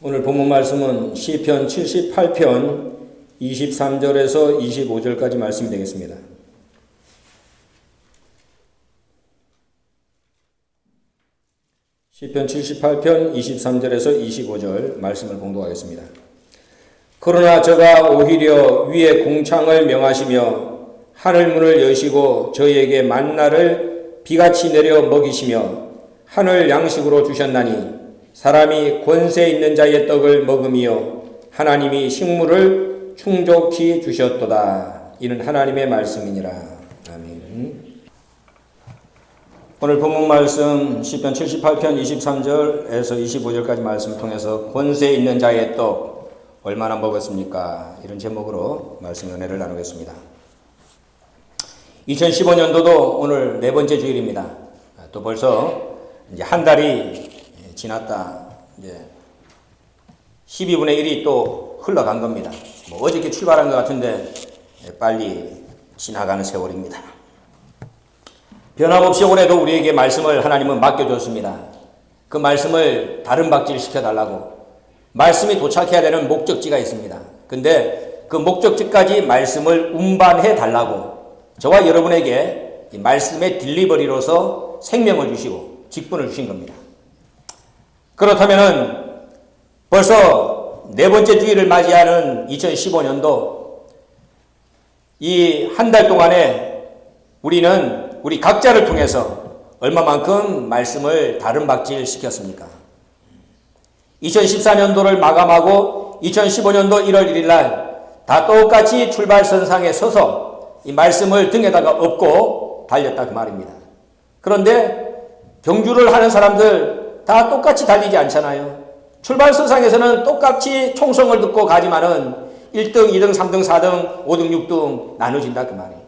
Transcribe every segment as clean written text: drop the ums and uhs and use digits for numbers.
오늘 본문 말씀은 시편 78편 23절에서 25절까지 말씀이 되겠습니다. 시편 78편 23절에서 25절 말씀을 봉독하겠습니다. 그러나 저가 오히려 위에 공창을 명하시며 하늘문을 여시고 저희에게 만나를 비같이 내려 먹이시며 하늘 양식으로 주셨나니 사람이 권세 있는 자의 떡을 먹으며 하나님이 식물을 충족히 주셨도다. 이는 하나님의 말씀이니라. 아멘. 오늘 본문 말씀 시편 78편 23절에서 25절까지 말씀을 통해서 권세 있는 자의 떡 얼마나 먹었습니까? 이런 제목으로 말씀 은혜를 나누겠습니다. 2015년도도 오늘 네 번째 주일입니다. 또 벌써 이제 한 달이 지났다. 이제 12분의 1이 또 흘러간 겁니다. 어저께 출발한 것 같은데 빨리 지나가는 세월입니다. 변함없이 올해도 우리에게 말씀을 하나님은 맡겨줬습니다. 그 말씀을 다른 박질 시켜달라고. 말씀이 도착해야 되는 목적지가 있습니다. 근데 그 목적지까지 말씀을 운반해 달라고 저와 여러분에게 이 말씀의 딜리버리로서 생명을 주시고 직분을 주신 겁니다. 그렇다면은 벌써 네 번째 주일을 맞이하는 2015년도 이 한 달 동안에 우리는 우리 각자를 통해서 얼마만큼 말씀을 다른 박질 시켰습니까? 2014년도를 마감하고 2015년도 1월 1일 날 다 똑같이 출발선상에 서서 이 말씀을 등에다가 업고 달렸다 그 말입니다. 그런데 경주를 하는 사람들 다 똑같이 달리지 않잖아요. 출발선상에서는 똑같이 총성을 듣고 가지만은 1등, 2등, 3등, 4등, 5등, 6등 나눠진다 그 말이에요.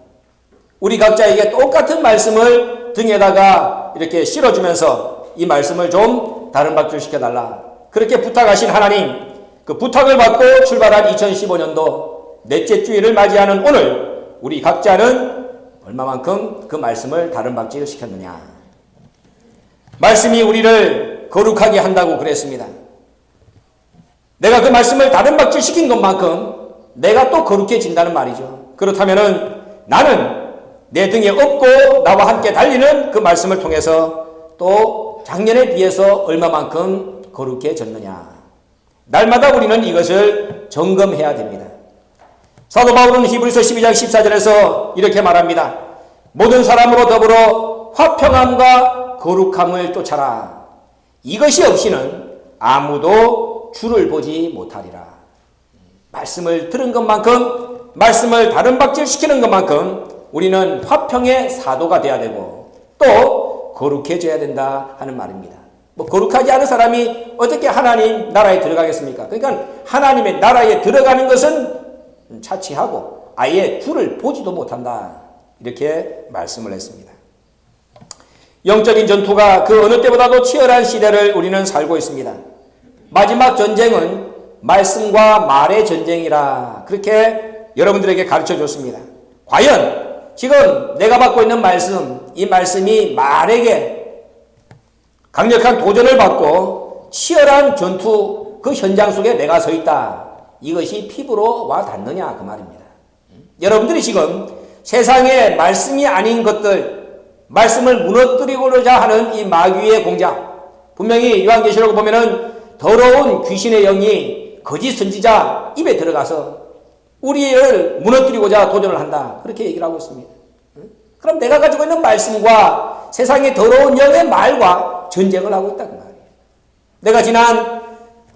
우리 각자에게 똑같은 말씀을 등에다가 이렇게 실어주면서 이 말씀을 좀 다른 박질 시켜달라. 그렇게 부탁하신 하나님, 그 부탁을 받고 출발한 2015년도 넷째 주일을 맞이하는 오늘 우리 각자는 얼마만큼 그 말씀을 다른 박질 시켰느냐. 말씀이 우리를 거룩하게 한다고 그랬습니다. 내가 그 말씀을 다른 박질 시킨 것만큼 내가 또 거룩해진다는 말이죠. 그렇다면은 나는 내 등에 업고 나와 함께 달리는 그 말씀을 통해서 또 작년에 비해서 얼마만큼 거룩해졌느냐. 날마다 우리는 이것을 점검해야 됩니다. 사도 바울은 히브리서 12장 14절에서 이렇게 말합니다. 모든 사람으로 더불어 화평함과 거룩함을 쫓아라. 이것이 없이는 아무도 주를 보지 못하리라. 말씀을 들은 것만큼, 말씀을 다른 박질 시키는 것만큼 우리는 화평의 사도가 돼야 되고 또 거룩해져야 된다 하는 말입니다. 거룩하지 않은 사람이 어떻게 하나님 나라에 들어가겠습니까? 그러니까 하나님의 나라에 들어가는 것은 차치하고 아예 주를 보지도 못한다. 이렇게 말씀을 했습니다. 영적인 전투가 그 어느 때보다도 치열한 시대를 우리는 살고 있습니다. 마지막 전쟁은 말씀과 말의 전쟁이라 그렇게 여러분들에게 가르쳐 줬습니다. 과연 지금 내가 받고 있는 말씀, 이 말씀이 말에게 강력한 도전을 받고 치열한 전투 그 현장 속에 내가 서 있다. 이것이 피부로 와 닿느냐 그 말입니다. 여러분들이 지금 세상에 말씀이 아닌 것들, 말씀을 무너뜨리고자 하는 이 마귀의 공작, 분명히 요한계시록을 보면은 더러운 귀신의 영이 거짓 선지자 입에 들어가서 우리를 무너뜨리고자 도전을 한다. 그렇게 얘기를 하고 있습니다. 그럼 내가 가지고 있는 말씀과 세상의 더러운 영의 말과 전쟁을 하고 있다 그 말이에요. 내가 지난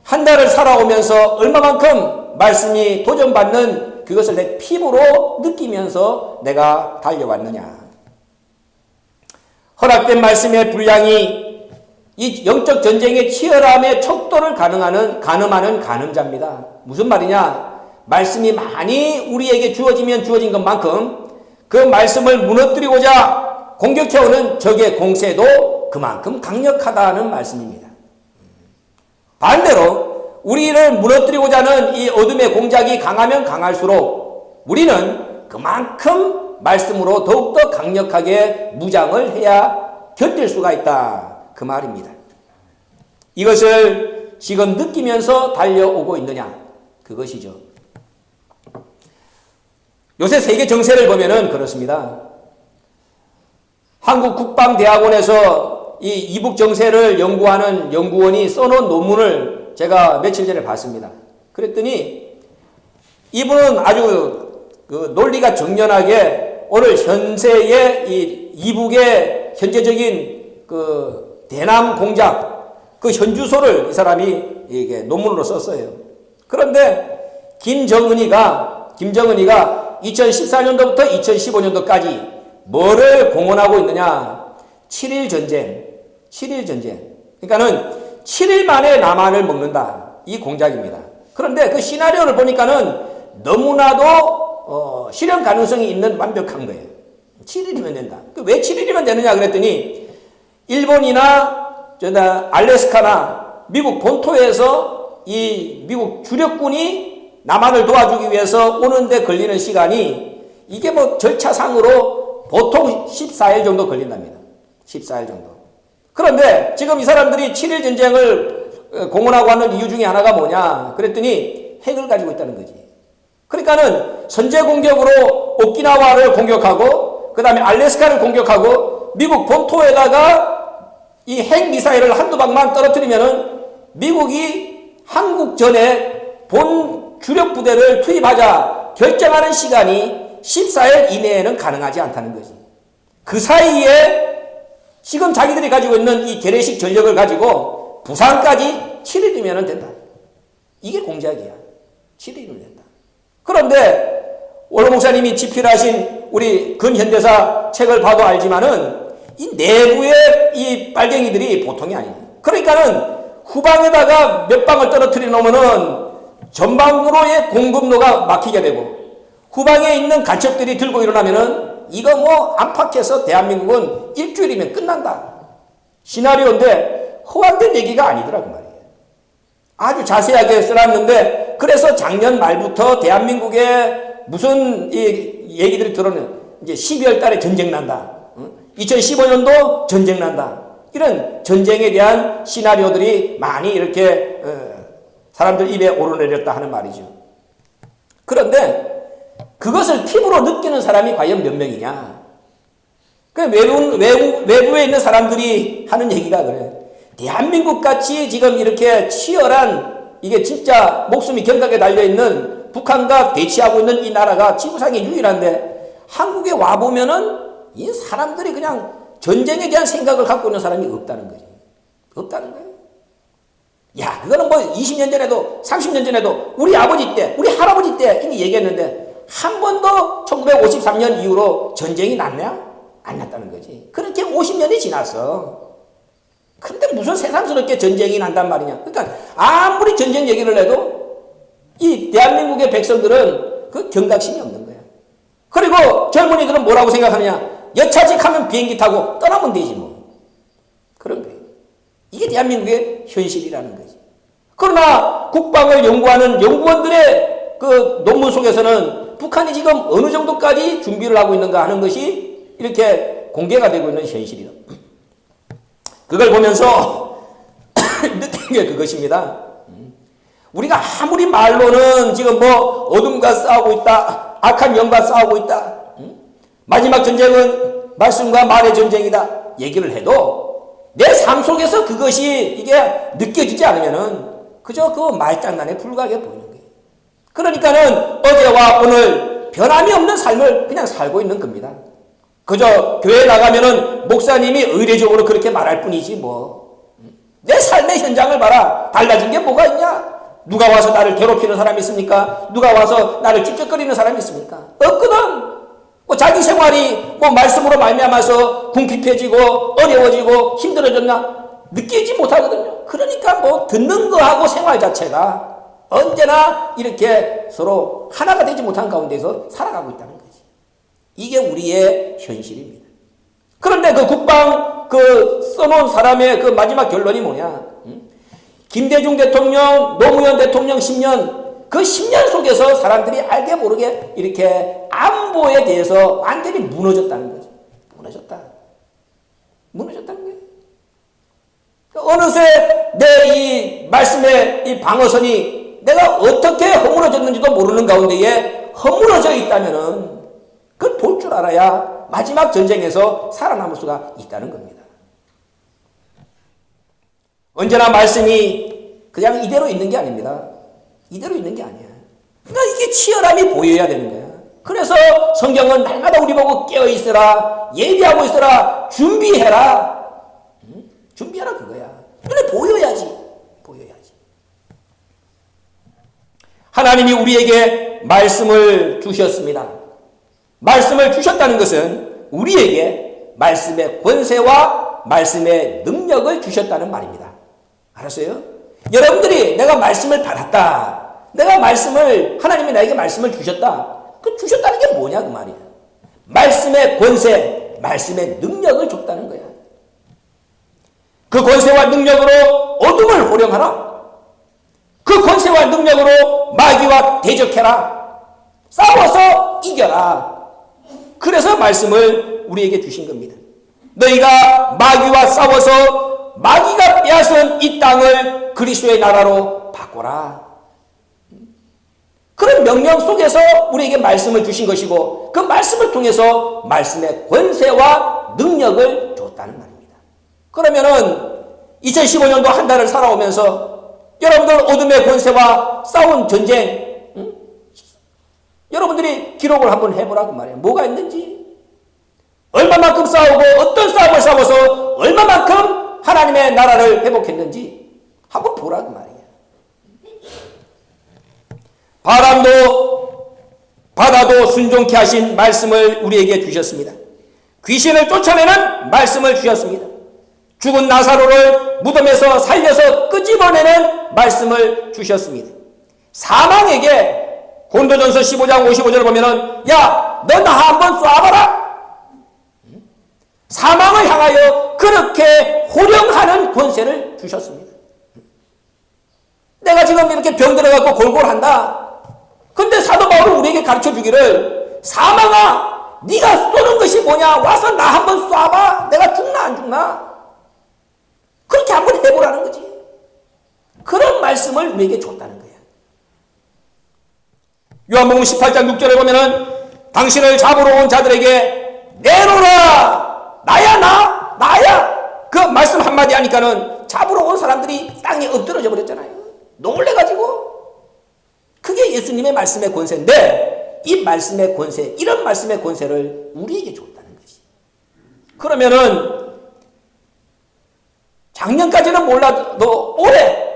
한 달을 살아오면서 얼마만큼 말씀이 도전받는 그것을 내 피부로 느끼면서 내가 달려왔느냐. 허락된 말씀의 분량이 이 영적 전쟁의 치열함의 척도를 가늠하는 가늠자입니다. 무슨 말이냐? 말씀이 많이 우리에게 주어지면 주어진 것만큼 그 말씀을 무너뜨리고자 공격해오는 적의 공세도 그만큼 강력하다는 말씀입니다. 반대로 우리를 무너뜨리고자 하는 이 어둠의 공작이 강하면 강할수록 우리는 그만큼 말씀으로 더욱더 강력하게 무장을 해야 견딜 수가 있다. 그 말입니다. 이것을 지금 느끼면서 달려오고 있느냐? 그것이죠. 요새 세계 정세를 보면은 그렇습니다. 한국국방대학원에서 이 이북 정세를 연구하는 연구원이 써놓은 논문을 제가 며칠 전에 봤습니다. 그랬더니 이분은 아주 그 논리가 정연하게 오늘 현세의 이 이북의 현재적인 그 대남 공작 그 현주소를 이 사람이 이게 논문으로 썼어요. 그런데 김정은이가 2014년도부터 2015년도까지 뭐를 공언하고 있느냐? 7일 전쟁. 그러니까는 7일 만에 남한을 먹는다. 이 공작입니다. 그런데 그 시나리오를 보니까는 너무나도 실현 가능성이 있는 완벽한 거예요. 7일이면 된다. 왜 7일이면 되느냐 그랬더니 일본이나 알래스카나 미국 본토에서 이 미국 주력군이 남한을 도와주기 위해서 오는데 걸리는 시간이 이게 뭐 절차상으로 보통 14일 정도 걸린답니다. 14일 정도. 그런데 지금 이 사람들이 7일 전쟁을 공언하고 하는 이유 중에 하나가 뭐냐 그랬더니 핵을 가지고 있다는 거지. 그러니까는 선제 공격으로 오키나와를 공격하고 그 다음에 알래스카를 공격하고 미국 본토에다가 이 핵미사일을 한두 방만 떨어뜨리면은 미국이 한국전에 본 주력 부대를 투입하자 결정하는 시간이 14일 이내에는 가능하지 않다는 거지. 그 사이에 지금 자기들이 가지고 있는 이 재래식 전력을 가지고 부산까지 7일이면 된다. 이게 공작이야. 7일이면 된다. 그런데 원로 목사님이 집필하신 우리 근현대사 책을 봐도 알지만은 이 내부의 이 빨갱이들이 보통이 아니에요. 그러니까는 후방에다가 몇 방을 떨어뜨려 놓으면은 전방으로의 공급로가 막히게 되고 후방에 있는 간첩들이 들고 일어나면은 이거 뭐 안팎에서 대한민국은 일주일이면 끝난다. 시나리오인데 허황된 얘기가 아니더라 그 말이에요. 아주 자세하게 써놨는데 그래서 작년 말부터 대한민국에 무슨 이 얘기들이 들어오는 이제 12월 달에 전쟁 난다. 2015년도 전쟁 난다. 이런 전쟁에 대한 시나리오들이 많이 이렇게 사람들 입에 오르내렸다 하는 말이죠. 그런데 그것을 피부로 느끼는 사람이 과연 몇 명이냐? 그 외부에 있는 사람들이 하는 얘기가 그래. 대한민국 같이 지금 이렇게 치열한 이게 진짜 목숨이 경각에 달려있는 북한과 대치하고 있는 이 나라가 지구상에 유일한데 한국에 와보면은 이 사람들이 그냥 전쟁에 대한 생각을 갖고 있는 사람이 없다는 거지. 없다는 거예요. 야, 그거는 뭐 20년 전에도 30년 전에도 우리 아버지 때, 우리 할아버지 때 이미 얘기했는데 한 번도 1953년 이후로 전쟁이 났냐? 안 났다는 거지. 그렇게 50년이 지났어. 근데 무슨 새삼스럽게 전쟁이 난단 말이냐. 그러니까 아무리 전쟁 얘기를 해도 이 대한민국의 백성들은 그 경각심이 없는 거야. 그리고 젊은이들은 뭐라고 생각하느냐. 여차직 하면 비행기 타고 떠나면 되지 뭐. 그런 거예요. 이게 대한민국의 현실이라는 거지. 그러나 국방을 연구하는 연구원들의 그 논문 속에서는 북한이 지금 어느 정도까지 준비를 하고 있는가 하는 것이 이렇게 공개가 되고 있는 현실이다. 그걸 보면서 느낀 게 그것입니다. 우리가 아무리 말로는 지금 뭐 어둠과 싸우고 있다. 악한 영과 싸우고 있다. 마지막 전쟁은 말씀과 말의 전쟁이다. 얘기를 해도 내 삶 속에서 그것이 이게 느껴지지 않으면은 그저 그 말장난에 불과하게 보이는 거예요. 그러니까는 어제와 오늘 변함이 없는 삶을 그냥 살고 있는 겁니다. 그저 교회 나가면은 목사님이 의례적으로 그렇게 말할 뿐이지 뭐. 내 삶의 현장을 봐라. 달라진 게 뭐가 있냐? 누가 와서 나를 괴롭히는 사람이 있습니까? 누가 와서 나를 찝쩍거리는 사람이 있습니까? 없거든. 뭐 자기 생활이 뭐 말씀으로 말미암아서 궁핍해지고 어려워지고 힘들어졌나 느끼지 못하거든요. 그러니까 뭐 듣는 거하고 생활 자체가 언제나 이렇게 서로 하나가 되지 못한 가운데서 살아가고 있다는 거지. 이게 우리의 현실입니다. 그런데 그 국방 그 써놓은 사람의 그 마지막 결론이 뭐냐? 김대중 대통령, 노무현 대통령 10년 그 10년 속에서 사람들이 알게 모르게 이렇게 안보에 대해서 완전히 무너졌다는 거죠. 무너졌다는 거예요. 어느새 내 이 말씀의 이 방어선이 내가 어떻게 허물어졌는지도 모르는 가운데에 허물어져 있다면은 그걸 볼 줄 알아야 마지막 전쟁에서 살아남을 수가 있다는 겁니다. 언제나 말씀이 그냥 이대로 있는 게 아닙니다. 이대로 있는 게 아니야. 그러니까 이게 치열함이 보여야 되는 거야. 그래서 성경은 날마다 우리 보고 깨어있으라, 예비하고 있으라, 준비해라. 준비하라 그거야. 눈에 보여야지. 보여야지. 하나님이 우리에게 말씀을 주셨습니다. 말씀을 주셨다는 것은 우리에게 말씀의 권세와 말씀의 능력을 주셨다는 말입니다. 알았어요? 여러분들이 내가 말씀을 받았다. 내가 말씀을, 하나님이 나에게 말씀을 주셨다. 그 주셨다는 게 뭐냐 그 말이야. 말씀의 권세, 말씀의 능력을 줬다는 거야. 그 권세와 능력으로 어둠을 호령하라. 그 권세와 능력으로 마귀와 대적해라. 싸워서 이겨라. 그래서 말씀을 우리에게 주신 겁니다. 너희가 마귀와 싸워서 마귀가 빼앗은 이 땅을 그리스도의 나라로 바꿔라. 그런 명령 속에서 우리에게 말씀을 주신 것이고 그 말씀을 통해서 말씀의 권세와 능력을 줬다는 말입니다. 그러면은 2015년도 한 달을 살아오면서 여러분들 어둠의 권세와 싸운 전쟁 여러분들이 기록을 한번 해보라고 말이에요. 뭐가 있는지 얼마만큼 싸우고 어떤 싸움을 싸워서 얼마만큼 하나님의 나라를 회복했는지 한번 보라고 말이에요. 바다도 순종케 하신 말씀을 우리에게 주셨습니다. 귀신을 쫓아내는 말씀을 주셨습니다. 죽은 나사로를 무덤에서 살려서 끄집어내는 말씀을 주셨습니다. 사망에게 고린도전서 15장 55절을 보면은 야, 너 나 한번 쏴봐라. 사망을 향하여 그렇게 호령하는 권세를 주셨습니다. 내가 지금 이렇게 병들어갖고 골골한다. 근데 사도 바울은 우리에게 가르쳐 주기를 사망아, 네가 쏘는 것이 뭐냐? 와서 나 한번 쏴봐. 내가 죽나 안 죽나? 그렇게 한번 해보라는 거지. 그런 말씀을 우리에게 줬다는 거야. 요한복음 18장 6절에 보면은 당신을 잡으러 온 자들에게 내놓으라. 나야 나야. 그 말씀 한마디 하니까는 잡으러 온 사람들이 땅에 엎드러져 버렸잖아요. 놀래가지고. 그게 예수님의 말씀의 권세인데 이 말씀의 권세, 이런 말씀의 권세를 우리에게 줬다는 것이. 그러면은 작년까지는 몰라도 올해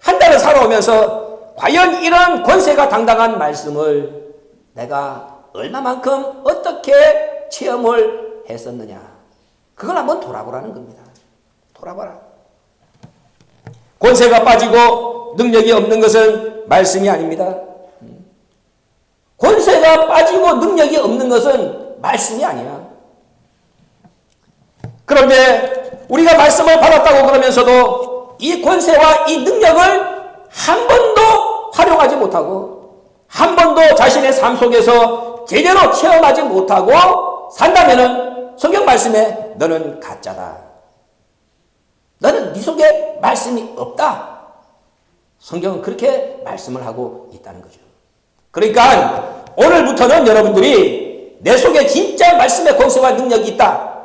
한 달을 살아오면서 과연 이런 권세가 당당한 말씀을 내가 얼마만큼 어떻게 체험을 했었느냐. 그걸 한번 돌아보라는 겁니다. 돌아봐라. 권세가 빠지고 능력이 없는 것은 말씀이 아닙니다. 권세가 빠지고 능력이 없는 것은 말씀이 아니야. 그런데 우리가 말씀을 받았다고 그러면서도 이 권세와 이 능력을 한 번도 활용하지 못하고 한 번도 자신의 삶 속에서 제대로 체험하지 못하고 산다면은 성경 말씀에 너는 가짜다. 너는 네 속에 말씀이 없다. 성경은 그렇게 말씀을 하고 있다는 거죠. 그러니까 오늘부터는 여러분들이 내 속에 진짜 말씀의 권세와 능력이 있다.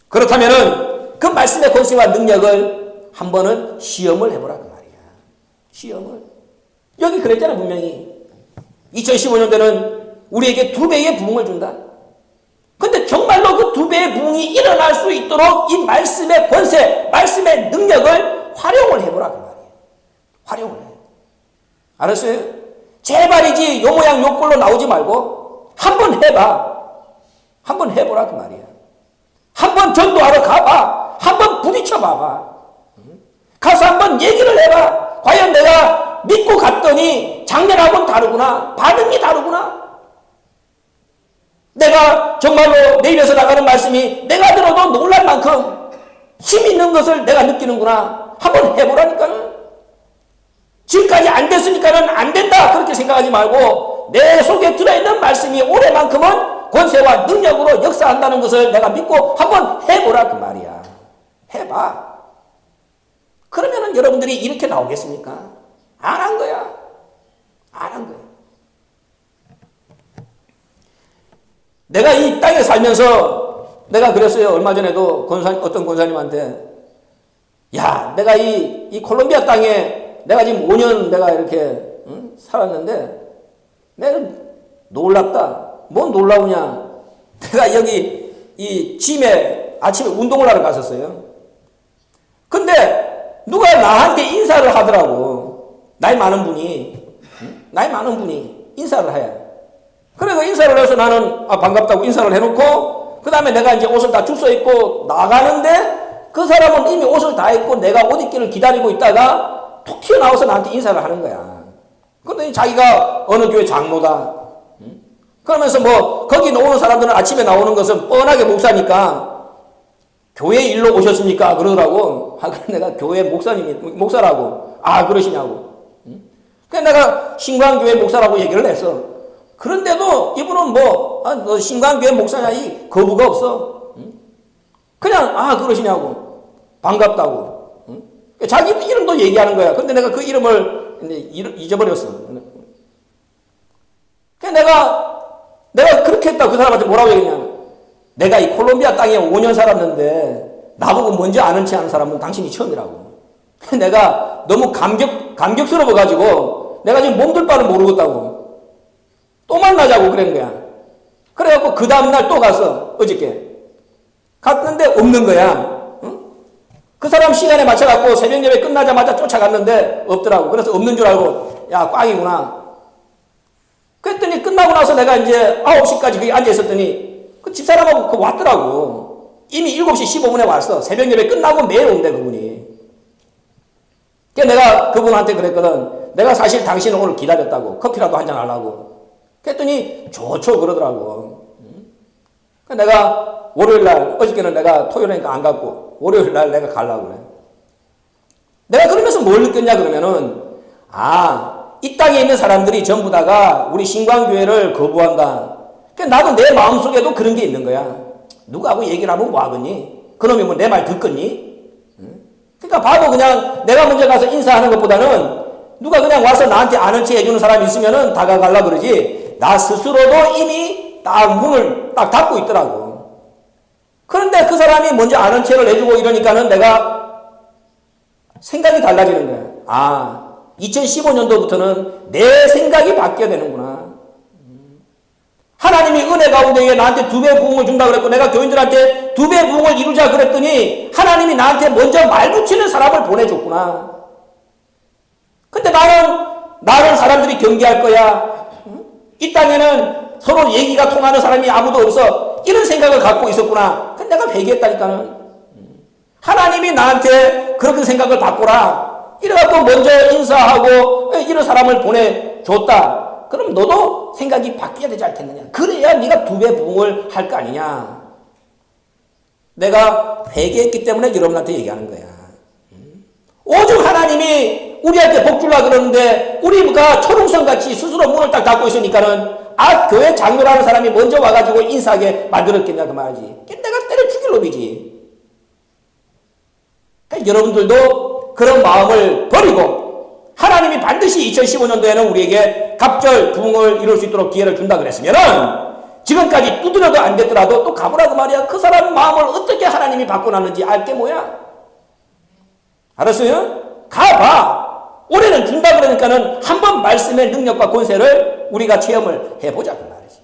그렇다면은 그 말씀의 권세와 능력을 한 번은 시험을 해보라고 말이야. 시험을. 여기 그랬잖아 분명히. 2015년도는 우리에게 2배의 부흥을 준다. 근데 정말로 그 2배의 부흥이 일어날 수 있도록 이 말씀의 권세, 말씀의 능력을 활용을 해보라고 말이야. 활용을 해. 알았어요? 제발이지 요 모양 요 꼴로 나오지 말고 한번 해봐. 한번 해보라 그 말이야. 한번 전도하러 가봐. 한번 부딪혀봐봐. 가서 한번 얘기를 해봐. 과연 내가 믿고 갔더니 작년하고는 다르구나. 반응이 다르구나. 내가 정말로 내 입에서 나가는 말씀이 내가 들어도 놀랄 만큼 힘 있는 것을 내가 느끼는구나. 한번 해보라니까는. 지금까지 안 됐으니까는 안 된다. 그렇게 생각하지 말고 내 속에 들어있는 말씀이 올해만큼은 권세와 능력으로 역사한다는 것을 내가 믿고 한번 해보라 그 말이야. 해봐. 그러면은 여러분들이 이렇게 나오겠습니까? 안 한 거야. 안 한 거야. 내가 이 땅에 살면서 내가 그랬어요. 얼마 전에도 어떤 권사님한테, 야, 내가 이 콜롬비아 땅에 내가 지금 5년 내가 이렇게 살았는데 내가 놀랍다. 뭔 놀라우냐. 내가 여기 이 짐에 아침에 운동을 하러 갔었어요. 근데 누가 나한테 인사를 하더라고. 나이 많은 분이 인사를 해. 그래서 인사를 해서 나는 반갑다고 인사를 해놓고 그 다음에 내가 이제 옷을 다 주워 입고 나가는데 그 사람은 이미 옷을 다 입고 내가 옷 입기를 기다리고 있다가 툭 튀어나와서 나한테 인사를 하는 거야. 근데 자기가 어느 교회 장로다. 그러면서 뭐 거기 오는 사람들은 아침에 나오는 것은 뻔하게 목사니까 교회 일로 오셨습니까? 그러더라고. 그래 내가 교회 목사라고. 그러시냐고. 그래서 내가 신광교회 목사라고 얘기를 했어. 그런데도 이분은 너 신광교회 목사냐 이 거부가 없어. 그냥 그러시냐고. 반갑다고. 자기 이름도 얘기하는 거야. 근데 내가 그 이름을 잊어버렸어. 그래서 내가 그렇게 했다. 그 사람한테 뭐라고 얘기했냐. 내가 이 콜롬비아 땅에 5년 살았는데 나보고 먼저 아는 체 하는 사람은 당신이 처음이라고. 내가 너무 감격스러워가지고 내가 지금 몸둘 바를 모르겠다고. 또 만나자고 그런 거야. 그래갖고 그 다음날 또 가서 어저께 갔는데 없는 거야. 그 사람 시간에 맞춰갖고 새벽 예배 끝나자마자 쫓아갔는데 없더라고. 그래서 없는 줄 알고 야 꽝이구나. 그랬더니 끝나고 나서 내가 이제 9시까지 거기 앉아있었더니 그 집사람하고 왔더라고. 이미 7시 15분에 왔어. 새벽 예배 끝나고 매일 온대 그분이. 그래서 내가 그분한테 그랬거든. 내가 사실 당신을 오늘 기다렸다고. 커피라도 한잔 하려고. 그랬더니 좋죠 그러더라고. 그래서 내가 월요일날 어저께는 내가 토요일이니까 안 갔고 월요일날 내가 가려고 그래. 내가 그러면서 뭘 느꼈냐 그러면은 이 땅에 있는 사람들이 전부 다가 우리 신광교회를 거부한다. 나도 내 마음속에도 그런 게 있는 거야. 누구하고 얘기를 하면 뭐 하겠니? 그놈이 뭐 내 말 듣겠니? 그러니까 바보 그냥 내가 먼저 가서 인사하는 것보다는 누가 그냥 와서 나한테 아는 체 해주는 사람이 있으면은 다가가려고 그러지. 나 스스로도 이미 딱 문을 딱 닫고 있더라고. 그런데 그 사람이 먼저 아는 체를 해주고 이러니까는 내가 생각이 달라지는 거야. 2015년도부터는 내 생각이 바뀌어야 되는구나. 하나님이 은혜 가운데 나한테 2배 부흥을 준다 그랬고 내가 교인들한테 2배 부흥을 이루자 그랬더니 하나님이 나한테 먼저 말 붙이는 사람을 보내줬구나. 근데 나는 사람들이 경계할 거야. 이 땅에는 서로 얘기가 통하는 사람이 아무도 없어. 이런 생각을 갖고 있었구나. 근데 내가 회개했다니까는. 하나님이 나한테 그렇게 생각을 바꾸라. 이래갖고 먼저 인사하고 이런 사람을 보내줬다. 그럼 너도 생각이 바뀌어야 되지 않겠느냐. 그래야 네가 2배 부흥을 할 거 아니냐. 내가 회개했기 때문에 여러분한테 얘기하는 거야. 오죽 하나님이 우리한테 복 주려고 그러는데 우리가 초롱성같이 스스로 문을 딱 닫고 있으니까는 교회 장로라는 사람이 먼저 와가지고 인사하게 만들었겠냐 그 말이지. 내가 때려 죽일 놈이지. 그러니까 여러분들도 그런 마음을 버리고 하나님이 반드시 2015년도에는 우리에게 갑절 부흥을 이룰 수 있도록 기회를 준다 그랬으면은 지금까지 두드려도 안 됐더라도 또 가보라고 말이야. 그 사람 마음을 어떻게 하나님이 바꿔놨는지 알게 뭐야. 알았어요? 가봐. 올해는 준다 그러니까는 한번 말씀의 능력과 권세를 우리가 체험을 해보자 그 말이지.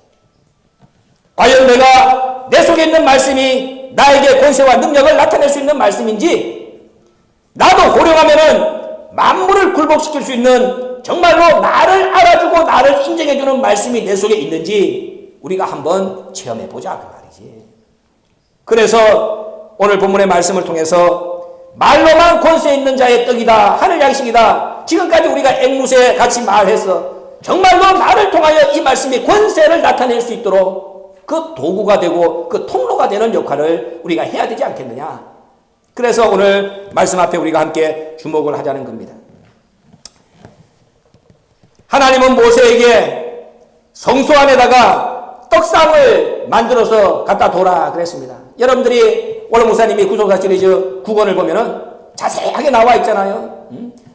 과연 내가 내 속에 있는 말씀이 나에게 권세와 능력을 나타낼 수 있는 말씀인지, 나도 호령하면은 만물을 굴복시킬 수 있는 정말로 나를 알아주고 나를 인정해주는 말씀이 내 속에 있는지 우리가 한번 체험해보자 그 말이지. 그래서 오늘 본문의 말씀을 통해서 말로만 권세 있는 자의 떡이다, 하늘 양식이다. 지금까지 우리가 앵무새 같이 말했어. 정말로 나를 통하여 이 말씀이 권세를 나타낼 수 있도록 그 도구가 되고 그 통로가 되는 역할을 우리가 해야 되지 않겠느냐. 그래서 오늘 말씀 앞에 우리가 함께 주목을 하자는 겁니다. 하나님은 모세에게 성소 안에다가 떡상을 만들어서 갖다 둬라 그랬습니다. 여러분들이 오늘 목사님이 구속사 시리즈 9권을 보면은 자세하게 나와 있잖아요.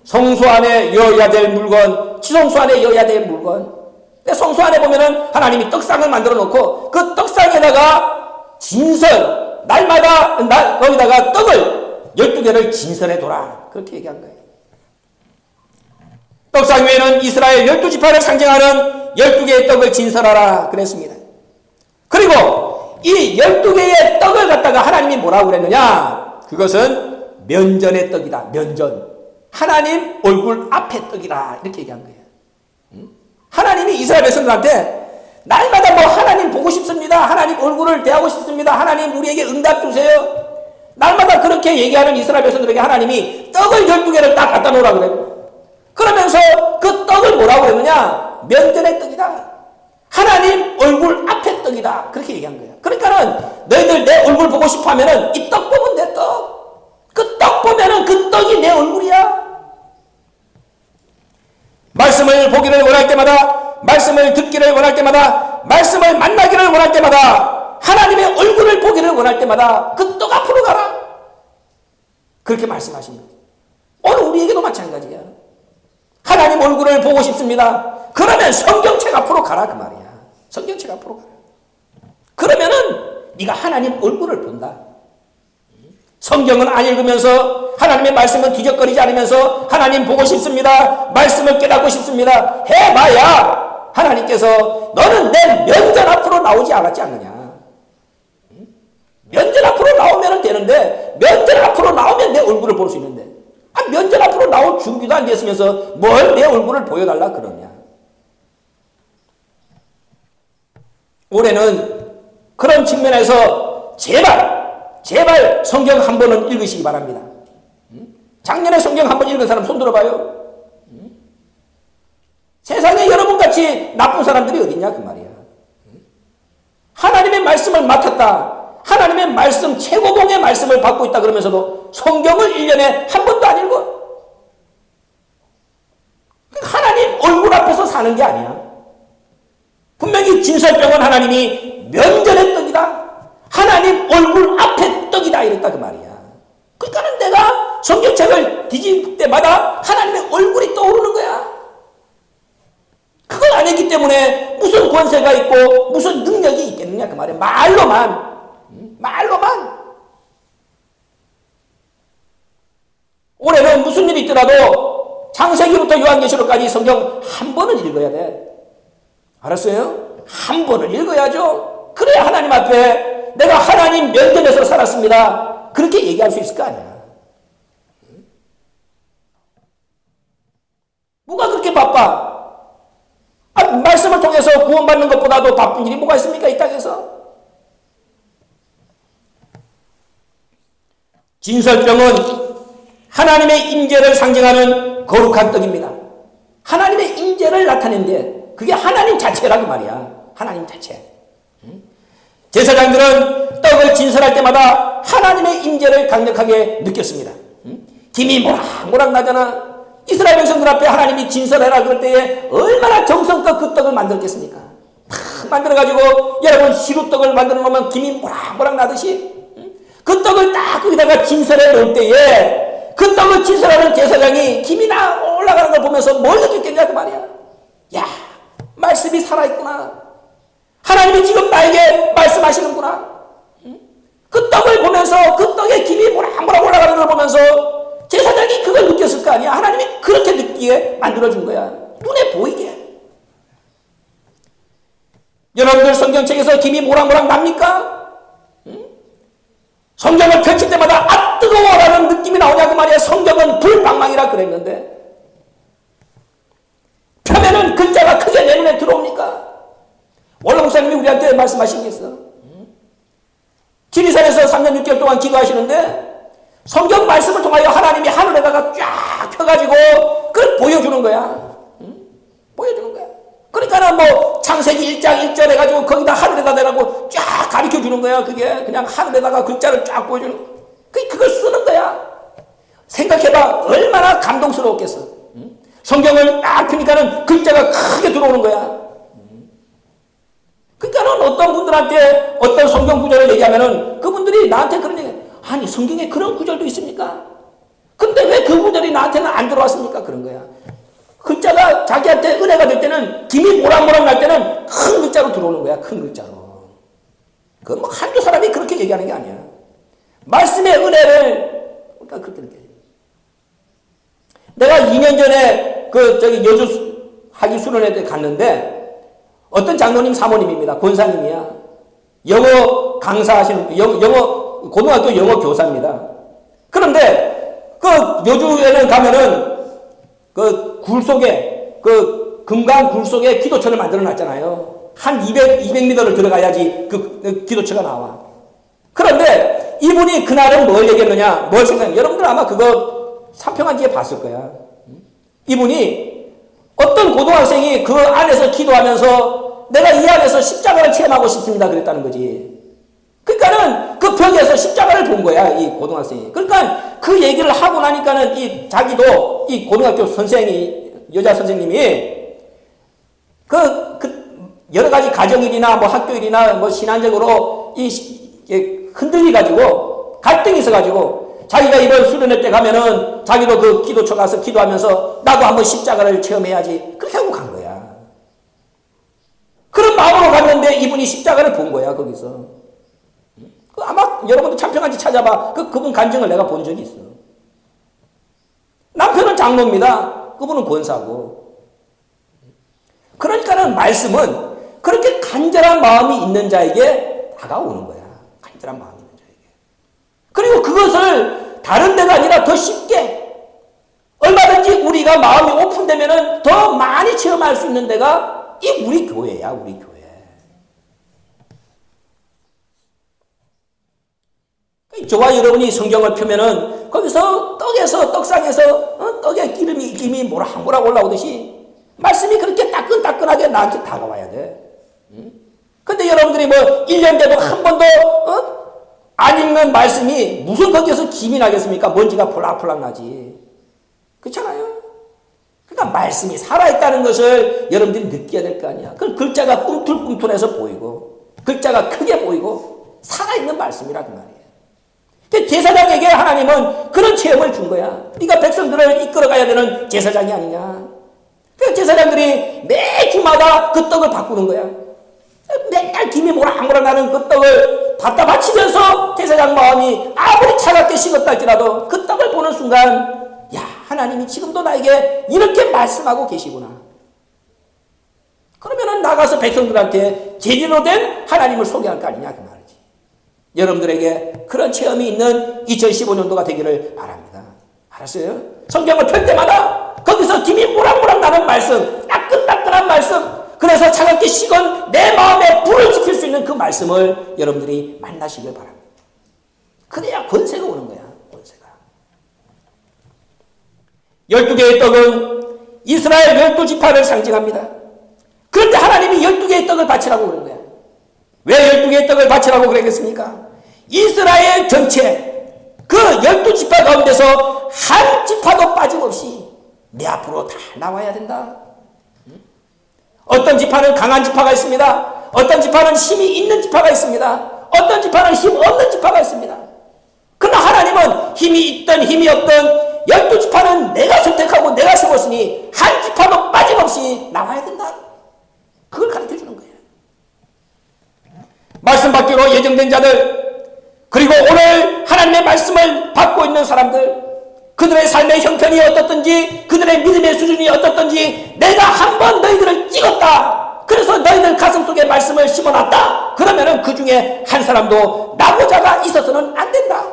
성소 안에 여어야 될 물건, 지성소 안에 여어야 될 물건. 근데 성소 안에 보면은 하나님이 떡상을 만들어 놓고 그 떡상에다가 진설, 날마다 거기다가 떡을 12개를 진설해 둬라. 그렇게 얘기한 거예요. 떡상 위에는 이스라엘 12지파를 상징하는 12개의 떡을 진설하라 그랬습니다. 그리고 이 12개의 떡을 갖다가 하나님이 뭐라고 그랬느냐? 그것은 면전의 떡이다. 면전. 하나님 얼굴 앞에 떡이라. 이렇게 얘기한 거예요. 하나님이 이스라엘 백성들한테 날마다 뭐 하나님 보고 싶습니다. 하나님 얼굴을 대하고 싶습니다. 하나님 우리에게 응답 주세요. 날마다 그렇게 얘기하는 이스라엘 백성들에게 하나님이 떡을 12개를 딱 갖다 놓으라고 그래요. 그러면서 그 떡을 뭐라고 그러느냐? 면전의 떡이다. 하나님 얼굴 앞에 떡이다. 그렇게 얘기한 거예요. 그러니까는 너희들 내 얼굴 보고 싶어 하면은 이 떡 보면 내 떡. 그 떡 보면은 그 떡이 내 얼굴이야. 말씀을 보기를 원할 때마다, 말씀을 듣기를 원할 때마다, 말씀을 만나기를 원할 때마다, 하나님의 얼굴을 보기를 원할 때마다 그 떡 앞으로 가라. 그렇게 말씀하신 거예요. 오늘 우리에게도 마찬가지야. 하나님 얼굴을 보고 싶습니다. 그러면 성경책 앞으로 가라 그 말이야. 성경책 앞으로 가라. 그러면은 네가 하나님 얼굴을 본다. 성경은 안 읽으면서 하나님의 말씀은 뒤적거리지 않으면서 하나님 보고 싶습니다. 말씀을 깨닫고 싶습니다. 해봐야 하나님께서 너는 내 면전 앞으로 나오지 않았지 않느냐. 면전 앞으로 나오면 되는데 면전 앞으로 나오면 내 얼굴을 볼 수 있는데 면전 앞으로 나올 준비도 안 됐으면서 뭘 내 얼굴을 보여달라 그러냐. 올해는 그런 측면에서 제발 성경 한 번은 읽으시기 바랍니다. 작년에 성경 한 번 읽은 사람 손 들어봐요. 세상에 여러분같이 나쁜 사람들이 어딨냐 그 말이야. 하나님의 말씀을 맡았다. 하나님의 말씀, 최고봉의 말씀을 받고 있다 그러면서도 성경을 1년에 한 번도 안 읽어. 하나님 얼굴 앞에서 사는 게 아니야. 분명히 진설병은 하나님이 면전의 떡이다. 하나님 얼굴 앞에 떡이다 이랬다 그 말이야. 그러니까는 내가 성경책을 뒤질 때마다 하나님의 얼굴이 떠오르는 거야. 그걸 안 했기 때문에 무슨 권세가 있고 무슨 능력이 있겠느냐 그 말이야. 말로만. 올해는 무슨 일이 있더라도 창세기부터 요한계시록까지 성경 한 번은 읽어야 돼. 알았어요? 한 번은 읽어야죠. 그래야 하나님 앞에 내가 하나님 면전에서 살았습니다. 그렇게 얘기할 수 있을 거 아니야. 뭐가 그렇게 바빠? 말씀을 통해서 구원받는 것보다도 바쁜 일이 뭐가 있습니까? 이 땅에서. 진설병은 하나님의 임재를 상징하는 거룩한 떡입니다. 하나님의 임재를 나타낸데 그게 하나님 자체라고 말이야. 하나님 자체. 제사장들은 떡을 진설할 때마다 하나님의 임재를 강력하게 느꼈습니다. 김이 모락모락 나잖아. 이스라엘 백성들 앞에 하나님이 진설해라 그럴 때에 얼마나 정성껏 그 떡을 만들었겠습니까? 탁 만들어가지고 여러분 시루떡을 만들어 놓으면 김이 모락모락 나듯이 그 떡을 딱 거기다가 진설해 놓을 때에 그 떡을 진설하는 제사장이 김이 올라가는 걸 보면서 뭘 느꼈겠냐 그 말이야. 야, 말씀이 살아있구나. 하나님이 지금 나에게 말씀하시는구나. 그 떡을 보면서 그 떡에 김이 모락모락 올라가는 걸 보면서 제사장이 그걸 느꼈을 거 아니야. 하나님이 그렇게 느끼게 만들어준 거야. 눈에 보이게. 여러분들 성경책에서 김이 모락모락 납니까? 성경을 펼칠 때마다 아 뜨거워라는 느낌이 나오냐고 말이야. 성경은 불방망이라 그랬는데 펴면은 글자가 크게 내 눈에 들어옵니까? 원로 목사님이 우리한테 말씀하신 게 있어. 지리산에서 3년 6개월 동안 기도하시는데 성경 말씀을 통하여 하나님이 하늘에다가 쫙 펴가지고 그걸 보여주는 거야. 보여주는 거야. 그러니까 뭐 창세기 1장 1절 해가지고 거기다 하늘에다 대라고 쫙 가르쳐 주는 거야. 그게 그냥 하늘에다가 글자를 쫙 보여주는 거야. 그걸 쓰는 거야. 생각해봐. 얼마나 감동스러웠겠어. 성경을 딱 펴니까는 글자가 크게 들어오는 거야. 그러니까는 어떤 분들한테 어떤 성경 구절을 얘기하면은 그분들이 나한테 그런 얘기, 아니 성경에 그런 구절도 있습니까? 근데 왜 그분들이 나한테는 안 들어왔습니까? 그런 거야. 글자가 자기한테 은혜가 될 때는, 김이 모락모락 날 때는 큰 글자로 들어오는 거야. 큰 글자로. 그건 뭐 한두 사람이 그렇게 얘기하는 게 아니야. 말씀의 은혜를, 그러니까 그렇게 느껴요. 내가 2년 전에 여주 하기 수련회 때 갔는데, 어떤 장로님 사모님입니다. 권사님이야. 영어 강사하시는, 고등학교 영어 교사입니다. 그런데, 여주에는 가면은, 굴 속에, 금강 굴 속에 기도처를 만들어 놨잖아요. 한 200m를 들어가야지 기도처가 나와. 그런데 이분이 그날은 뭘 얘기했느냐, 뭘 생각했느냐. 여러분들 아마 그거 사평한 뒤에 봤을 거야. 이분이 어떤 고등학생이 그 안에서 기도하면서 내가 이 안에서 십자가를 체험하고 싶습니다. 그랬다는 거지. 그러니까는 그 벽에서 십자가를 본 거야, 이 고등학생이. 그러니까 그 얘기를 하고 나니까는 자기도 이 고등학교 선생이, 여자 선생님이 여러 가지 가정일이나 뭐 학교일이나 뭐 신앙적으로 흔들리가지고 갈등이 있어가지고 자기가 이번 수련회 때 가면은 자기도 그 기도처 가서 기도하면서 나도 한번 십자가를 체험해야지. 그렇게 하고 간 거야. 그런 마음으로 갔는데 이분이 십자가를 본 거야, 거기서. 아마 여러분도 참평한지 찾아봐. 그분 간증을 내가 본 적이 있어. 남편은 장로입니다. 그분은 권사고. 그러니까는 말씀은 그렇게 간절한 마음이 있는 자에게 다가오는 거야. 간절한 마음이 있는 자에게. 그리고 그것을 다른 데가 아니라 더 쉽게, 얼마든지 우리가 마음이 오픈되면은 더 많이 체험할 수 있는 데가 우리 교회야, 우리 교회. 저와 여러분이 성경을 펴면은 거기서 떡상에서 떡에 김이 모락모락 올라오듯이 말씀이 그렇게 따끈따끈하게 나한테 다가와야 돼. 근데 여러분들이 뭐 1년 돼도 한 번도 안 읽는 말씀이 무슨 거기에서 김이 나겠습니까? 먼지가 폴락폴락 나지. 그렇잖아요. 그러니까 말씀이 살아있다는 것을 여러분들이 느껴야 될 거 아니야. 그 글자가 꿈틀꿈틀해서 보이고 글자가 크게 보이고 살아있는 말씀이라 그 말이에요. 제사장에게 하나님은 그런 체험을 준 거야. 네가 백성들을 이끌어가야 되는 제사장이 아니냐. 그 제사장들이 매 주마다 그 떡을 바꾸는 거야. 맨날 김이 모락모락 나는 그 떡을 갖다 바치면서 제사장 마음이 아무리 차갑게 식었다 할지라도 그 떡을 보는 순간, 야, 하나님이 지금도 나에게 이렇게 말씀하고 계시구나. 그러면은 나가서 백성들한테 제대로 된 하나님을 소개할 거 아니냐 그 말이지. 여러분들에게 그런 체험이 있는 2015년도가 되기를 바랍니다. 알았어요? 성경을 펼 때마다 거기서 김이 모락모락 나는 말씀, 따끈따끈한 말씀, 그래서 차갑게 식은 내 마음에 불을 지필 수 있는 그 말씀을 여러분들이 만나시길 바랍니다. 그래야 권세가 오는 거야, 권세가. 12개의 떡은 이스라엘 12지파를 상징합니다. 그런데 하나님이 12개의 떡을 바치라고 그런 거야. 왜 12개의 떡을 바치라고 그러겠습니까? 이스라엘 전체 그 12지파 가운데서 한 지파도 빠짐없이 내 앞으로 다 나와야 된다. 어떤 지파는 강한 지파가 있습니다. 어떤 지파는 힘이 있는 지파가 있습니다. 어떤 지파는 힘 없는 지파가 있습니다. 그러나 하나님은 힘이 있든 힘이 없든 12지파는 내가 선택하고 내가 세웠으니 한 지파도 빠짐없이 나와야 된다. 그걸 가르쳐 주는 거예요. 말씀 받기로 예정된 자들, 그리고 오늘 하나님의 말씀을 받고 있는 사람들, 그들의 삶의 형편이 어떻든지, 그들의 믿음의 수준이 어떻든지, 내가 한번 너희들을 찍었다. 그래서 너희들 가슴 속에 말씀을 심어놨다. 그러면은 그 중에 한 사람도 나고자가 있어서는 안 된다.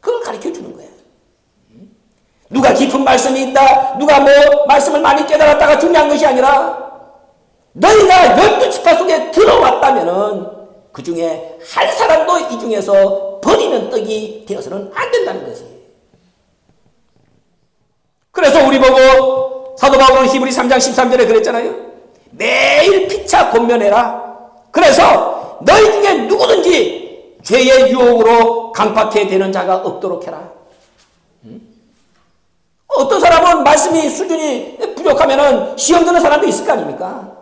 그걸 가르쳐 주는 거예요. 누가 깊은 말씀이 있다, 누가 뭐 말씀을 많이 깨달았다가 중요한 것이 아니라, 너희가 12지파 속에 들어왔다면은 그 중에 한 사람도 이 중에서 버리는 떡이 되어서는 안 된다는 거지. 그래서 우리 보고 사도 바울은 히브리 3장 13절에 그랬잖아요. 매일 피차 권면해라. 그래서 너희 중에 누구든지 죄의 유혹으로 강팍해 되는 자가 없도록 해라. 어떤 사람은 말씀이 수준이 부족하면은 시험 드는 사람도 있을 거 아닙니까?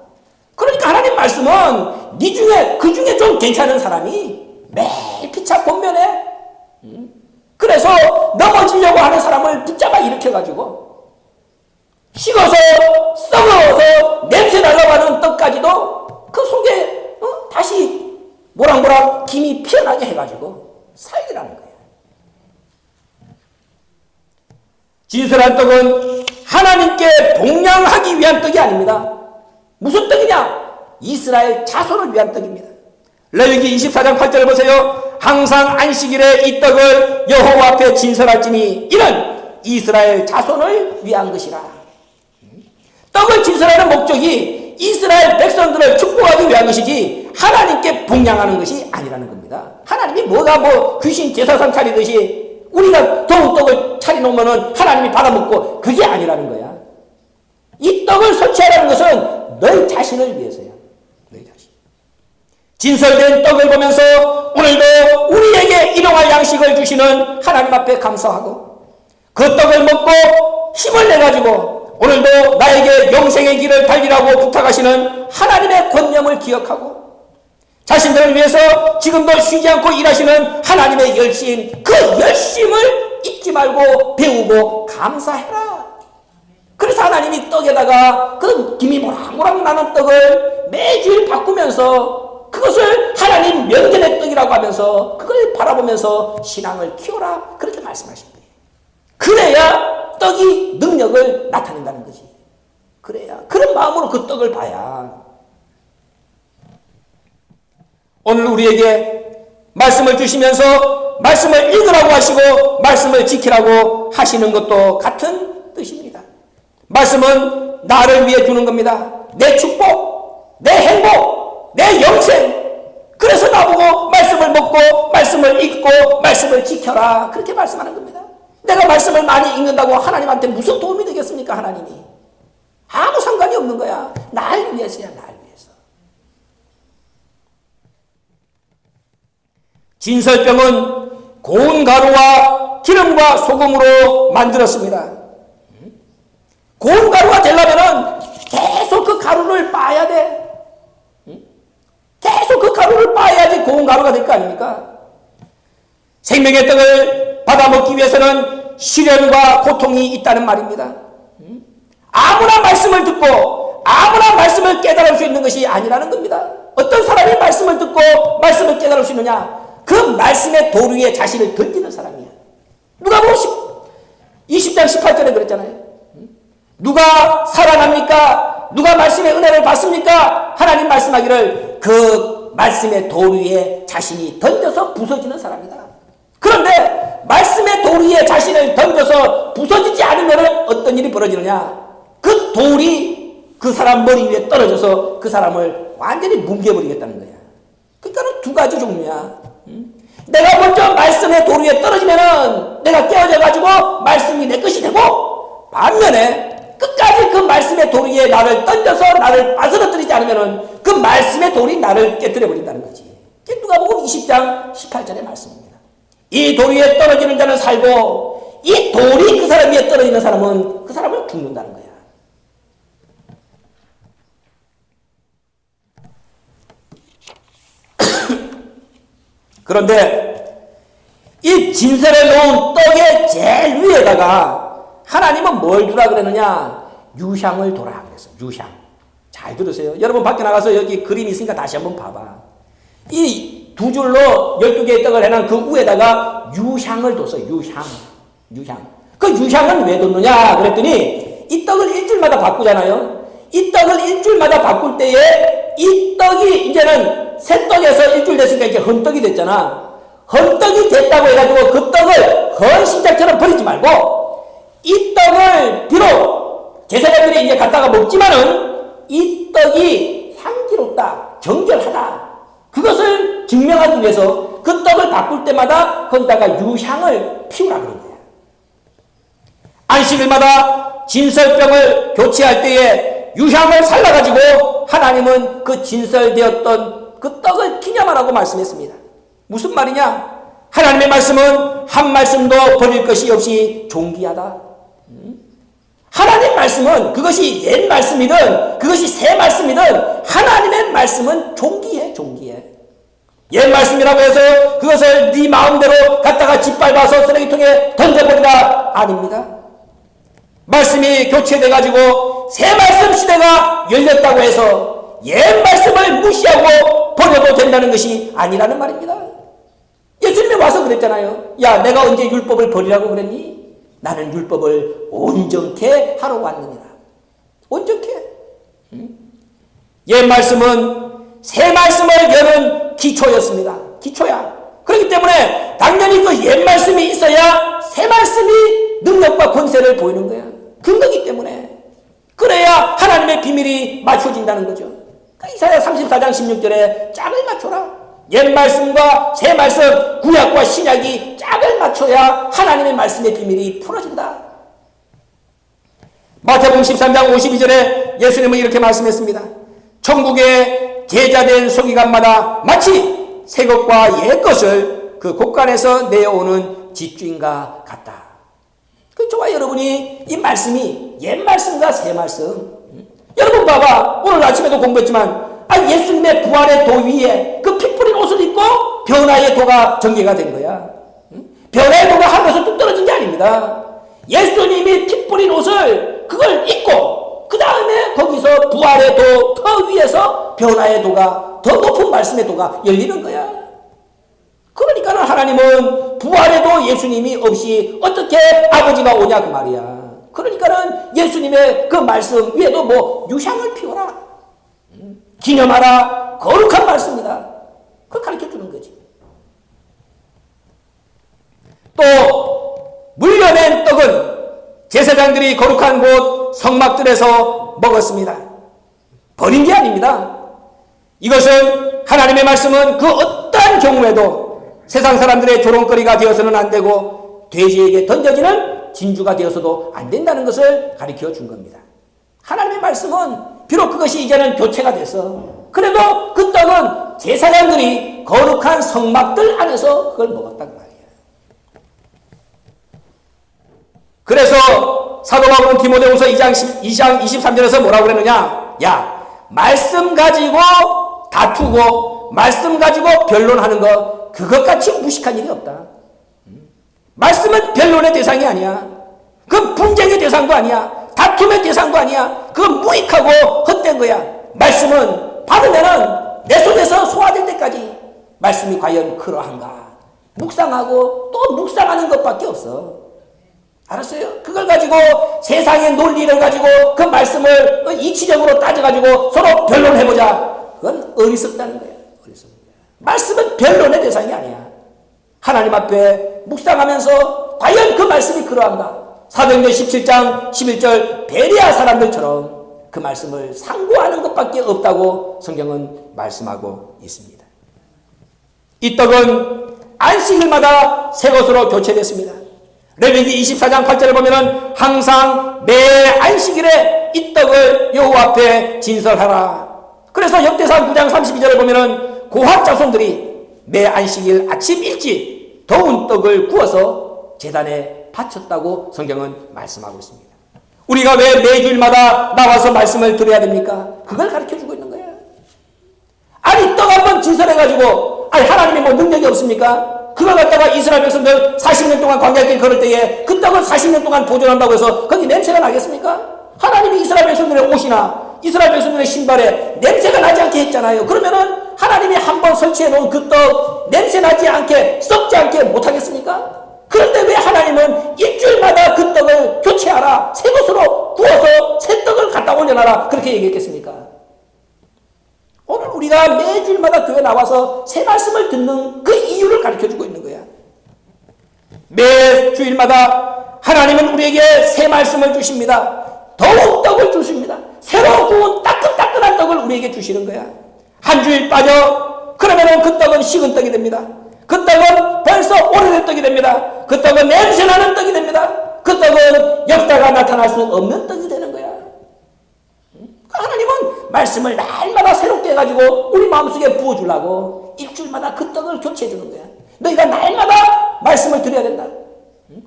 그러니까 하나님 말씀은 네 중에 그 중에 좀 괜찮은 사람이 매일 피차 권면해. 그래서 넘어지려고 하는 사람을 붙잡아 일으켜가지고 식어서 썩어서 냄새 날라고 하는 떡까지도 그 속에 다시 모락모락 김이 피어나게 해가지고 살리라는 거예요. 진설한 떡은 하나님께 복양하기 위한 떡이 아닙니다. 무슨 떡이냐? 이스라엘 자손을 위한 떡입니다. 레위기 24장 8절을 보세요. 항상 안식일에 이 떡을 여호와 앞에 진설할지니 이는 이스라엘 자손을 위한 것이라. 떡을 진설하는 목적이 이스라엘 백성들을 축복하기 위한 것이지 하나님께 복양하는 것이 아니라는 겁니다. 하나님이 뭐가 귀신 제사상 차리듯이 우리가 좋은 떡을 차려놓으면 하나님이 받아먹고 그게 아니라는 거야. 이 떡을 설치하라는 것은 너희 자신을 위해서야. 너희 자신. 진설된 떡을 보면서 오늘도 우리에게 일용할 양식을 주시는 하나님 앞에 감사하고 그 떡을 먹고 힘을 내가지고 오늘도 나에게 영생의 길을 달리라고 부탁하시는 하나님의 권명을 기억하고 자신들을 위해서 지금도 쉬지 않고 일하시는 하나님의 열심, 그 열심을 잊지 말고 배우고 감사해라. 그래서 하나님이 떡에다가 그 김이 모락모락 나는 떡을 매주일 바꾸면서 그것을 하나님 명절의 떡이라고 하면서 그걸 바라보면서 신앙을 키워라. 그렇게 말씀하신 거예요. 그래야 떡이 능력을 나타낸다는 거지. 그래야 그런 마음으로 그 떡을 봐야. 오늘 우리에게 말씀을 주시면서 말씀을 읽으라고 하시고 말씀을 지키라고 하시는 것도 같은 뜻입니다. 말씀은 나를 위해 주는 겁니다. 내 축복, 내 행복, 내 영생. 그래서 나보고 말씀을 먹고 말씀을 읽고 말씀을 지켜라. 그렇게 말씀하는 겁니다. 내가 말씀을 많이 읽는다고 하나님한테 무슨 도움이 되겠습니까? 하나님이. 아무 상관이 없는 거야. 날 위해서야. 날 위해서. 진설병은 고운 가루와 기름과 소금으로 만들었습니다. 고운 가루가 되려면 계속 그 가루를 빻아야 돼. 계속 그 가루를 빻아야지 고운 가루가 될 거 아닙니까? 생명의 떡을 받아 먹기 위해서는 시련과 고통이 있다는 말입니다. 아무나 말씀을 듣고 아무나 말씀을 깨달을 수 있는 것이 아니라는 겁니다. 어떤 사람이 말씀을 듣고 말씀을 깨달을 수 있느냐? 그 말씀의 도루 위에 자신을 던지는 사람이야. 누가복음 20장 18절에 그랬잖아요. 누가 살아납니까? 누가 말씀의 은혜를 받습니까? 하나님 말씀하기를 그 말씀의 도루 위에 자신이 던져서 부서지는 사람이다. 그런데 말씀의 돌 위에 자신을 던져서 부서지지 않으면 어떤 일이 벌어지느냐? 그 돌이 그 사람 머리 위에 떨어져서 그 사람을 완전히 뭉개버리겠다는 거야. 그러니까 두 가지 종류야. 내가 먼저 말씀의 돌 위에 떨어지면은 내가 깨어져가지고 말씀이 내 것이 되고, 반면에 끝까지 그 말씀의 돌 위에 나를 던져서 나를 빠스러뜨리지 않으면은 그 말씀의 돌이 나를 깨뜨려버린다는 거지. 누가복음 20장 18절의 말씀입니다. 이 돌 위에 떨어지는 자는 살고 이 돌이 그 사람 위에 떨어지는 사람은 그 사람은 죽는다는 거야. 그런데 이 진설에 놓은 떡의 제일 위에다가 하나님은 뭘 두라 그랬느냐? 유향을 둬라 그랬어. 유향. 잘 들으세요. 여러분 밖에 나가서 여기 그림이 있으니까 다시 한번 봐봐. 이 두 줄로 12개의 떡을 해놓은 그 위에다가 유향을 뒀어요. 유향. 그 유향은 왜 뒀느냐 그랬더니 이 떡을 일주일마다 바꾸잖아요. 이 떡을 일주일마다 바꿀 때에 이 떡이 이제는 새 떡에서 일주일 됐으니까 이제 헌떡이 됐잖아. 헌떡이 됐다고 해가지고 그 떡을 헌신장처럼 버리지 말고 이 떡을 비록 제사장들이 이제 갖다가 먹지만은 이 떡이 향기롭다, 정결하다. 그것을 증명하기 위해서 그 떡을 바꿀 때마다 거기다가 유향을 피우라 그런 거야. 안식일마다 진설병을 교체할 때에 유향을 살라가지고 하나님은 그 진설되었던 그 떡을 기념하라고 말씀했습니다. 무슨 말이냐? 하나님의 말씀은 한 말씀도 버릴 것이 없이 존귀하다. 하나님 말씀은 그것이 옛 말씀이든 그것이 새 말씀이든 하나님의 말씀은 존귀해. 옛 말씀이라고 해서 그것을 네 마음대로 갖다가 짓밟아서 쓰레기통에 던져버리라. 아닙니다. 말씀이 교체돼가지고 새 말씀 시대가 열렸다고 해서 옛 말씀을 무시하고 버려도 된다는 것이 아니라는 말입니다. 예수님이 와서 그랬잖아요. 야, 내가 언제 율법을 버리라고 그랬니? 나는 율법을 온전케 하러 왔느니라. 온전케. 옛 말씀은 새 말씀을 여는 기초였습니다. 기초야. 그렇기 때문에 당연히 그 옛 말씀이 있어야 새 말씀이 능력과 권세를 보이는 거야. 근거기 때문에. 그래야 하나님의 비밀이 맞춰진다는 거죠. 이사야 34장 16절에 짝을 맞춰라. 옛 말씀과 새 말씀, 구약과 신약이 짝을 맞춰야 하나님의 말씀의 비밀이 풀어진다. 마태복음 13장 52절에 예수님은 이렇게 말씀했습니다. 천국의 제자된 서기관마다 마치 새 것과 옛 것을 그 곳간에서 내어오는 집주인과 같다. 저와 여러분이 이 말씀이 옛 말씀과 새 말씀. 여러분 봐봐. 오늘 아침에도 공부했지만 예수님의 부활의 도 위에 그 피 뿌린 옷을 입고 변화의 도가 전개가 된 거야. 변화의 도가 하늘에서 뚝 떨어진 게 아닙니다. 예수님이 피 뿌린 옷을 그걸 입고 그 다음에 거기서 부활의 도 더 위에서 변화의 도가 더 높은 말씀의 도가 열리는 거야. 그러니까 하나님은 부활의 도 예수님이 없이 어떻게 아버지가 오냐 그 말이야. 그러니까는 예수님의 그 말씀 위에도 뭐 유향을 피워라. 기념하라. 거룩한 말씀이다. 그걸 가르쳐 주는 거지. 또 물려낸 떡은 제사장들이 거룩한 곳 성막들에서 먹었습니다. 버린 게 아닙니다. 이것은 하나님의 말씀은 그 어떠한 경우에도 세상 사람들의 조롱거리가 되어서는 안 되고 돼지에게 던져지는 진주가 되어서도 안 된다는 것을 가르쳐 준 겁니다. 하나님의 말씀은 비록 그것이 이제는 교체가 됐어. 그래도 그 떡은 제사장들이 거룩한 성막들 안에서 그걸 먹었단 말이야. 그래서 사도 바울은 디모데후서 2장 23절에서 뭐라고 그랬느냐? 야, 말씀 가지고 다투고 말씀 가지고 변론하는 거 그것같이 무식한 일이 없다. 말씀은 변론의 대상이 아니야. 그 분쟁의 대상도 아니야. 다툼의 대상도 아니야. 그건 무익하고 헛된 거야. 말씀은 받으면은 내 속에서 소화될 때까지 말씀이 과연 그러한가 묵상하고 또 묵상하는 것밖에 없어. 알았어요? 그걸 가지고 세상의 논리를 가지고 그 말씀을 이치적으로 따져가지고 서로 변론해보자. 그건 어리석다는 거야. 어리석은 거야. 말씀은 변론의 대상이 아니야. 하나님 앞에 묵상하면서 과연 그 말씀이 그러한가. 사도행전 17장 11절 베레아 사람들처럼 그 말씀을 상고하는 것밖에 없다고 성경은 말씀하고 있습니다. 이 떡은 안식일마다 새 것으로 교체됐습니다. 레위기 24장 8절을 보면은 항상 매 안식일에 이 떡을 여호와 앞에 진설하라. 그래서 역대상 9장 32절을 보면은 고핫 자손들이 매 안식일 아침 일찍 더운 떡을 구워서 제단에 바쳤다고 성경은 말씀하고 있습니다. 우리가 왜 매주일마다 나와서 말씀을 들어야 됩니까? 그걸 가르쳐주고 있는 거예요. 아니 떡 한번 진설해가지고 아니 하나님이 뭐 능력이 없습니까? 그걸 갖다가 이스라엘 백성들 40년 동안 광야길 걸을 때에 그 떡을 40년 동안 보존한다고 해서 거기 냄새가 나겠습니까? 하나님이 이스라엘 백성들의 옷이나 이스라엘 백성들의 신발에 냄새가 나지 않게 했잖아요. 그러면은 하나님이 한번 설치해 놓은 그 떡 냄새 나지 않게 썩지 않게 못하겠습니까? 그런데 왜 하나님은 일주일마다 그 떡을 교체하라. 새 것으로 구워서 새 떡을 갖다 올려놔라. 그렇게 얘기했겠습니까? 오늘 우리가 매주일마다 교회 나와서 새 말씀을 듣는 그 이유를 가르쳐주고 있는 거야. 매 주일마다 하나님은 우리에게 새 말씀을 주십니다. 더욱 떡을 주십니다. 새로 구운 따끈따끈한 떡을 우리에게 주시는 거야. 한 주일 빠져 그러면은 그 떡은 식은 떡이 됩니다. 그 떡은 벌써 오래된 떡이 됩니다. 그 떡은 냄새나는 떡이 됩니다. 그 떡은 역사가 나타날 수 없는 떡이 되는 거야. 하나님은 말씀을 날마다 새롭게 해가지고 우리 마음속에 부어주려고 일주일마다 그 떡을 교체해 주는 거야. 너희가 날마다 말씀을 드려야 된다.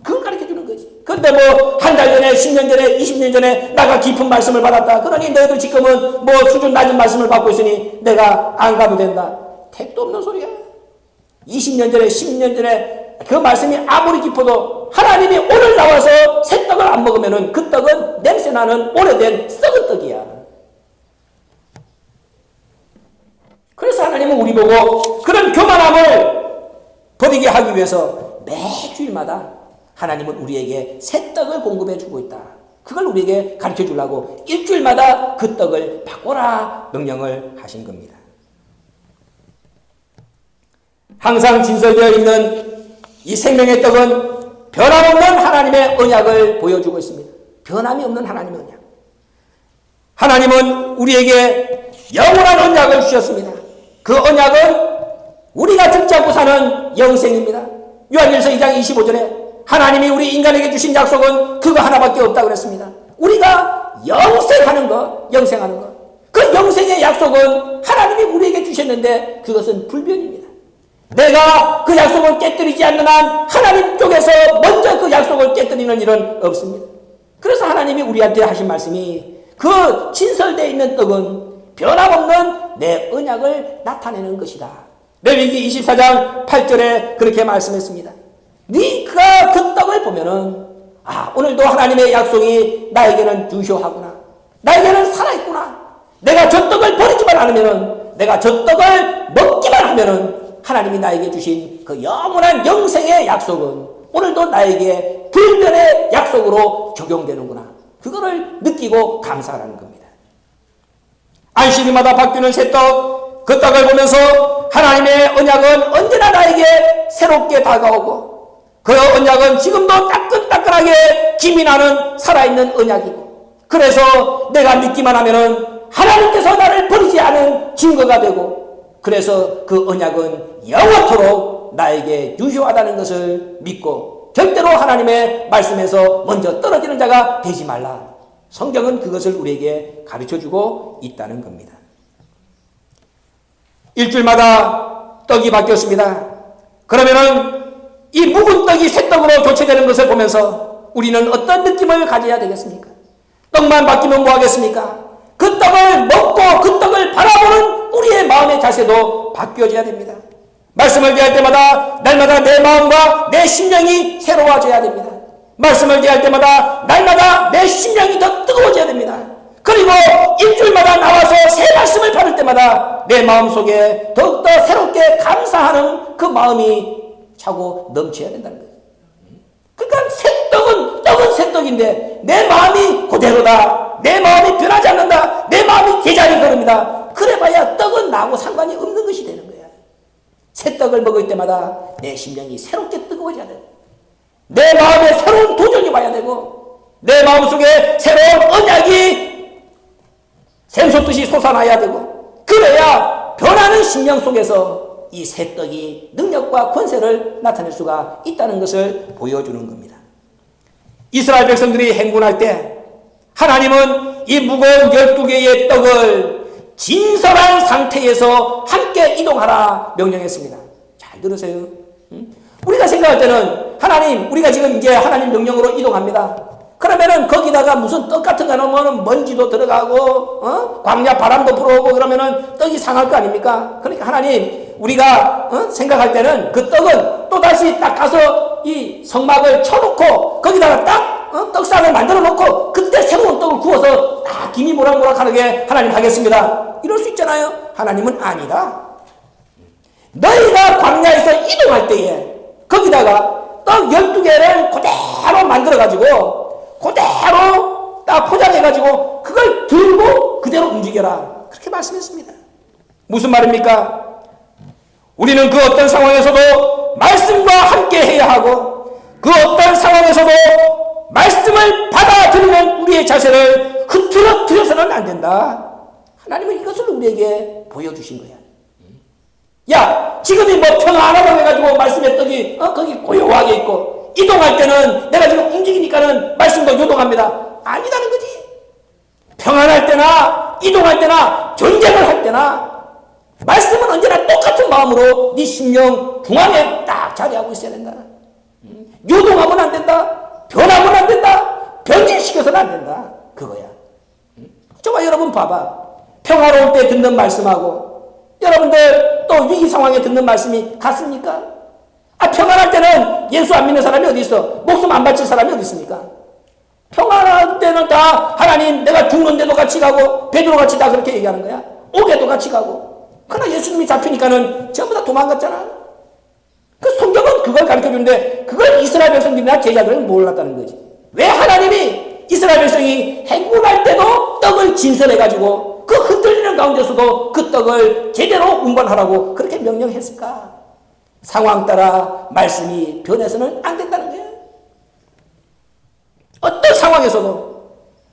그걸 가르쳐 주는 거지. 근데 뭐 한 달 전에 10년 전에 20년 전에 나가 깊은 말씀을 받았다. 그러니 너희들 지금은 뭐 수준 낮은 말씀을 받고 있으니 내가 안 가도 된다. 택도 없는 소리야. 20년 전에 10년 전에 그 말씀이 아무리 깊어도 하나님이 오늘 나와서 새 떡을 안 먹으면 그 떡은 냄새나는 오래된 썩은 떡이야. 그래서 하나님은 우리 보고 그런 교만함을 버리게 하기 위해서 매주일마다 하나님은 우리에게 새 떡을 공급해 주고 있다. 그걸 우리에게 가르쳐 주려고 일주일마다 그 떡을 바꿔라 명령을 하신 겁니다. 항상 진설되어 있는 이 생명의 떡은 변함없는 하나님의 언약을 보여주고 있습니다. 변함이 없는 하나님의 언약. 하나님은 우리에게 영원한 언약을 주셨습니다. 그 언약은 우리가 듣지 않고 사는 영생입니다. 요한일서 2장 25절에 하나님이 우리 인간에게 주신 약속은 그거 하나밖에 없다고 그랬습니다. 우리가 영생하는 것, 영생하는 것. 그 영생의 약속은 하나님이 우리에게 주셨는데 그것은 불변입니다. 내가 그 약속을 깨뜨리지 않는 한 하나님 쪽에서 먼저 그 약속을 깨뜨리는 일은 없습니다. 그래서 하나님이 우리한테 하신 말씀이 그 진설되어 있는 떡은 변함없는 내 언약을 나타내는 것이다. 레위기 24장 8절에 그렇게 말씀했습니다. 네가 그 떡을 보면은 오늘도 하나님의 약속이 나에게는 유효하구나. 나에게는 살아있구나. 내가 저 떡을 버리지만 않으면은 내가 저 떡을 먹기만 하면은 하나님이 나에게 주신 그 영원한 영생의 약속은 오늘도 나에게 불변의 약속으로 적용되는구나. 그거를 느끼고 감사하라는 겁니다. 안식일마다 바뀌는 새 떡, 그 떡을 보면서 하나님의 언약은 언제나 나에게 새롭게 다가오고 그 언약은 지금도 따끈따끈하게 김이 나는 살아있는 언약이고 그래서 내가 믿기만 하면은 하나님께서 나를 버리지 않은 증거가 되고 그래서 그 언약은 영원토록 나에게 유효하다는 것을 믿고 절대로 하나님의 말씀에서 먼저 떨어지는 자가 되지 말라. 성경은 그것을 우리에게 가르쳐주고 있다는 겁니다. 일주일마다 떡이 바뀌었습니다. 그러면은 이 묵은 떡이 새 떡으로 교체되는 것을 보면서 우리는 어떤 느낌을 가져야 되겠습니까? 떡만 바뀌면 뭐 하겠습니까? 그 떡을 먹고 그 떡을 바라보는 우리의 마음의 자세도 바뀌어져야 됩니다. 말씀을 대할 때마다 날마다 내 마음과 내 심령이 새로워져야 됩니다. 말씀을 대할 때마다 날마다 내 심령이 더 뜨거워져야 됩니다. 그리고 일주일마다 나와서 새 말씀을 받을 때마다 내 마음속에 더욱더 새롭게 감사하는 그 마음이 차고 넘쳐야 된다는 거예요. 그러니까 떡은 새 떡인데 내 마음이 그대로다. 내 마음이 변하지 않는다. 내 마음이 제자리 걸음이다. 그래봐야 떡은 나하고 상관이 없는 것이 되는 거야. 새 떡을 먹을 때마다 내 심령이 새롭게 뜨거워져야 돼. 내 마음에 새로운 도전이 와야 되고 내 마음속에 새로운 언약이 샘솟듯이 솟아나야 되고 그래야 변하는 심령 속에서 이 새 떡이 능력과 권세를 나타낼 수가 있다는 것을 보여주는 겁니다. 이스라엘 백성들이 행군할 때 하나님은 이 무거운 12개의 떡을 진설한 상태에서 함께 이동하라 명령했습니다. 잘 들으세요. 우리가 생각할 때는 하나님, 우리가 지금 이제 하나님 명령으로 이동합니다. 그러면은 거기다가 무슨 떡 같은 거 넣으면 먼지도 들어가고 광야 바람도 불어오고 그러면은 떡이 상할 거 아닙니까? 그러니까 하나님 우리가 생각할 때는 그 떡은 또 다시 딱 가서 이 성막을 쳐놓고 거기다가 딱 떡상을 만들어 놓고 그때 새로운 떡을 구워서 딱 김이 모락모락하게 하나님 하겠습니다. 이럴 수 있잖아요. 하나님은 아니다. 너희가 광야에서 이동할 때에 거기다가 떡 12개를 그대로 만들어가지고 그대로 딱 포장해가지고 그걸 들고 그대로 움직여라. 그렇게 말씀했습니다. 무슨 말입니까? 우리는 그 어떤 상황에서도 말씀과 함께 해야 하고 그 어떤 상황에서도 말씀을 받아들이는 우리의 자세를 흐트러뜨려서는 안 된다. 하나님은 이것을 우리에게 보여주신 거야. 야, 지금이 뭐 평안하다고 해가지고 말씀의 떡이 거기 고요하게 있고 이동할 때는 내가 지금 움직이니까는 말씀도 요동합니다. 아니다는 거지. 평안할 때나 이동할 때나 전쟁을 할 때나 말씀은 언제나 똑같은 마음으로 네 심령 중앙에 딱 자리하고 있어야 된다. 요동하면 안 된다. 변하면 안 된다. 변질시켜서는 안 된다. 그거야. 저와 여러분 봐봐. 평화로울 때 듣는 말씀하고 여러분들 또 위기 상황에 듣는 말씀이 같습니까? 평안할 때는 예수 안 믿는 사람이 어디 있어? 목숨 안 바칠 사람이 어디 있습니까? 평안할 때는 다 하나님 내가 죽는데도 같이 가고 베드로 같이 다 그렇게 얘기하는 거야. 옥에도 같이 가고. 그러나 예수님이 잡히니까는 전부 다 도망갔잖아. 그 성경은 그걸 가르쳐주는데 그걸 이스라엘 백성들이나 제자들은 몰랐다는 거지. 왜 하나님이 이스라엘 백성이 행군할 때도 떡을 진설해가지고 그 흔들리는 가운데서도 그 떡을 제대로 운반하라고 그렇게 명령했을까? 상황 따라 말씀이 변해서는 안 된다는 거예요. 어떤 상황에서도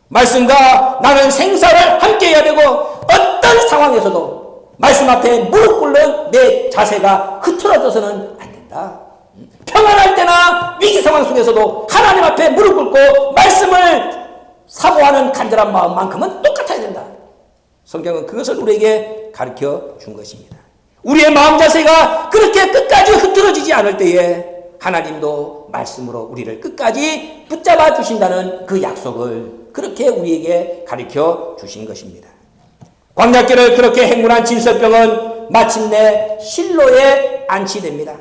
말씀과 나는 생사를 함께 해야 되고 어떤 상황에서도 말씀 앞에 무릎 꿇는 내 자세가 흐트러져서는 안 된다. 평안할 때나 위기 상황 속에서도 하나님 앞에 무릎 꿇고 말씀을 사모하는 간절한 마음만큼은 똑같아야 된다. 성경은 그것을 우리에게 가르쳐 준 것입니다. 우리의 마음 자세가 그렇게 끝까지 흐트러지지 않을 때에 하나님도 말씀으로 우리를 끝까지 붙잡아 주신다는 그 약속을 그렇게 우리에게 가르쳐 주신 것입니다. 광야길을 그렇게 행군한 진설병은 마침내 실로에 안치됩니다.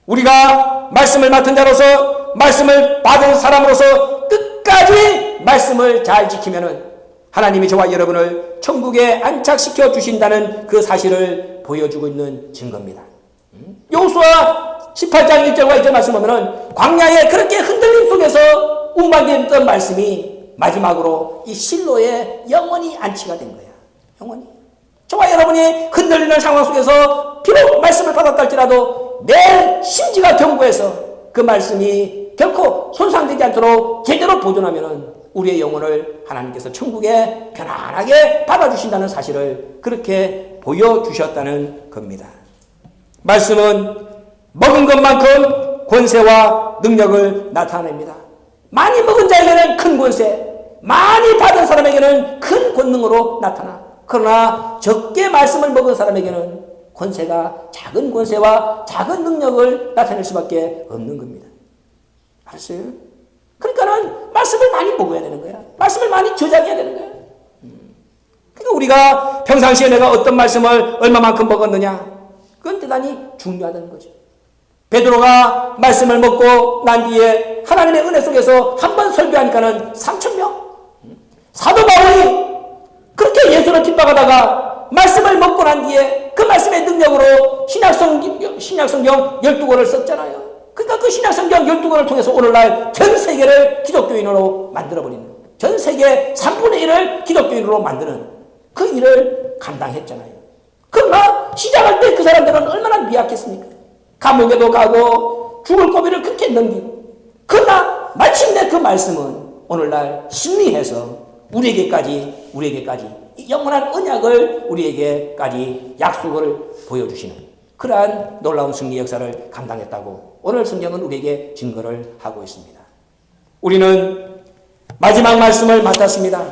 우리가 말씀을 맡은 자로서 말씀을 받은 사람으로서 끝까지 말씀을 잘 지키면은 하나님이 저와 여러분을 천국에 안착시켜 주신다는 그 사실을 보여주고 있는 증거입니다. 여호수아 18장 1절과 2절 말씀 보면은 광야에 그렇게 흔들림 속에서 운반되었던 말씀이 마지막으로 이 실로에 영원히 안치가 된 거야. 영원히. 저와 여러분이 흔들리는 상황 속에서 비록 말씀을 받았다 할지라도 내 심지가 견고해서 그 말씀이 결코 손상되지 않도록 제대로 보존하면은 우리의 영혼을 하나님께서 천국에 편안하게 받아주신다는 사실을 그렇게 보여주셨다는 겁니다. 말씀은 먹은 것만큼 권세와 능력을 나타냅니다. 많이 먹은 자에게는 큰 권세, 많이 받은 사람에게는 큰 권능으로 나타나. 그러나 적게 말씀을 먹은 사람에게는 작은 권세와 작은 능력을 나타낼 수밖에 없는 겁니다. 알았어요? 그러니까는 말씀을 많이 먹어야 되는 거야. 말씀을 많이 저장해야 되는 거야. 그러니까 우리가 평상시에 내가 어떤 말씀을 얼마만큼 먹었느냐, 그건 대단히 중요하다는 거죠. 베드로가 말씀을 먹고 난 뒤에 하나님의 은혜 속에서 한 번 설교하니까는 3,000명. 사도 바울이 그렇게 예수를 핍박하다가 말씀을 먹고 난 뒤에 그 말씀의 능력으로 신약성경 12권을 썼잖아요. 그러니까 그 신약성경 12권을 통해서 오늘날 전 세계를 기독교인으로 만들어버리는, 전 세계 3분의 1을 기독교인으로 만드는 그 일을 감당했잖아요. 그러나 시작할 때 그 사람들은 얼마나 미약했습니까? 감옥에도 가고 죽을 고비를 그렇게 넘기고. 그러나 마침내 그 말씀은 오늘날 승리해서 우리에게까지 이 영원한 언약을 우리에게까지 약속을 보여주시는 그러한 놀라운 승리 역사를 감당했다고 오늘 성경은 우리에게 증거를 하고 있습니다. 우리는 마지막 말씀을 맡았습니다.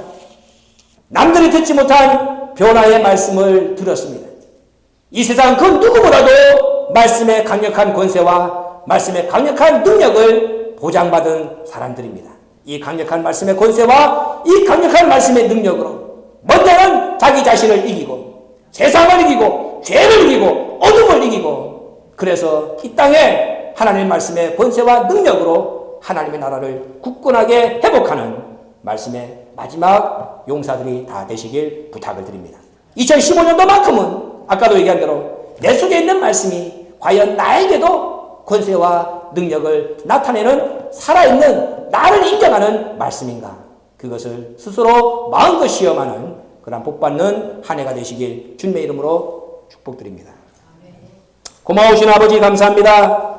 남들이 듣지 못한 변화의 말씀을 들었습니다. 이 세상 그 누구보다도 말씀의 강력한 권세와 말씀의 강력한 능력을 보장받은 사람들입니다. 이 강력한 말씀의 권세와 이 강력한 말씀의 능력으로 먼저는 자기 자신을 이기고 세상을 이기고 죄를 이기고 어둠을 이기고 그래서 이 땅에 하나님의 말씀의 권세와 능력으로 하나님의 나라를 굳건하게 회복하는 말씀의 마지막 용사들이 다 되시길 부탁을 드립니다. 2015년도만큼은 아까도 얘기한 대로 내 속에 있는 말씀이 과연 나에게도 권세와 능력을 나타내는 살아있는 나를 인정하는 말씀인가, 그것을 스스로 마음껏 시험하는 그런 복받는 한 해가 되시길 주님의 이름으로 축복드립니다. 고마우신 아버지 감사합니다.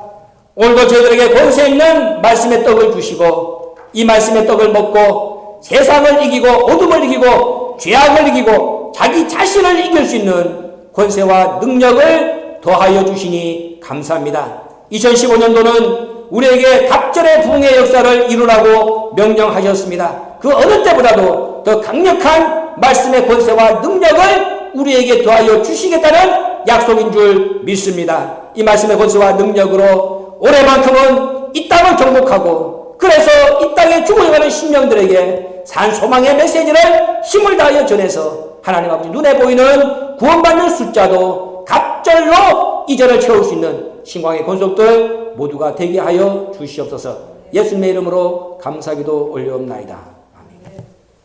오늘도 저희들에게 권세 있는 말씀의 떡을 주시고 이 말씀의 떡을 먹고 세상을 이기고 어둠을 이기고 죄악을 이기고 자기 자신을 이길 수 있는 권세와 능력을 더하여 주시니 감사합니다. 2015년도는 우리에게 갑절의 부흥의 역사를 이루라고 명령하셨습니다. 그 어느 때보다도 더 강력한 말씀의 권세와 능력을 우리에게 더하여 주시겠다는 약속인 줄 믿습니다. 이 말씀의 권세와 능력으로 올해만큼은 이 땅을 정복하고 그래서 이 땅에 죽어가는 신령들에게 산 소망의 메시지를 힘을 다하여 전해서 하나님 아버지 눈에 보이는 구원받는 숫자도 갑절로 이전을 채울 수 있는 신광의 권속들 모두가 되게 하여 주시옵소서. 예수님의 이름으로 감사기도 올려옵나이다.